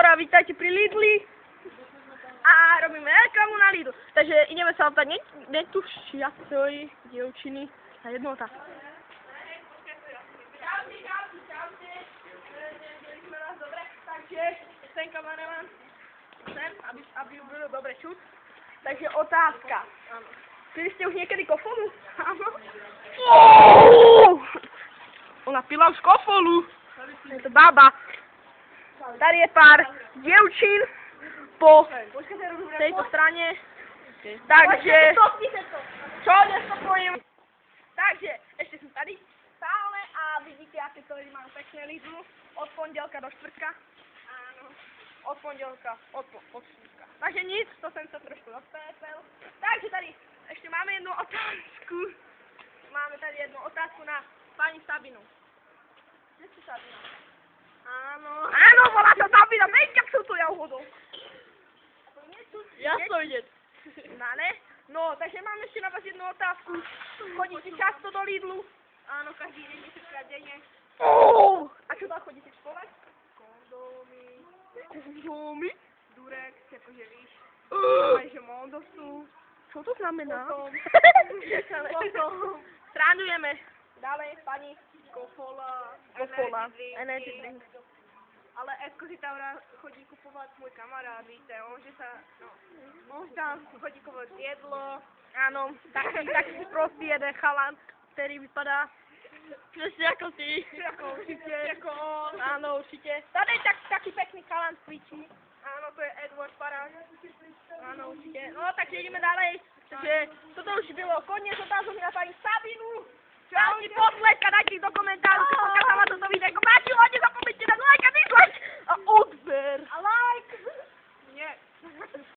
Barbora, vítajte pri Lidli. A robíme reklamu na Lidl. Takže ideme sa opýtať netušiacej dievčiny na jednu otázku. Čaute. Dobre, takže ten kameraman, aby bylo dobre čuť. Takže otázka. Pili ste už niekedy kofolu? Áno. Ona pila už kofolu. Je to baba. Tady je pár dievčín po tejto strane. Takže... Čo nespokojím? Takže, ešte som tady stále a vidíte, aké to majú pekné Lidlu. Od pondelka do štvrtka. Áno. Od pondelka, od štvrtka. Takže nic, to som sa trošku rozpépel. Takže tady ešte máme jednu otázku. Máme tady jednu otázku na pani Sabinu. Kde si Sabina? Áno, volá sa Sabina, veď, jak som tu ja uhodol. Ja som ide. No, takže mám ešte na vás jednu otázku. Chodíte často do Lidlu? Áno, každý deň, 10-krát denne. A čo tam chodíte kupovať? Kondómy? Durek, akože víš. Takže Mondosu. Čo to znamená? Potom. Stránujeme. Ďalej, pani. Kofola, energy drink. Ale Edko si tam chodí kupovat můj kamarád, víte, on tam chodí kupovat jedlo. Ano, taky prostý jeden chalan, který vypadá přesně jako ty. Jako on. Ano, určitě. Tady taky pekný chalan cvičí. Ano, to je Edward Parák. Ano, určitě. No, tak jdeme dále. Takže toto už bylo konec otázok na paní Sabinu. Dajte posledka, dajte do komentáru, keď sa vám toto videjko páčilo.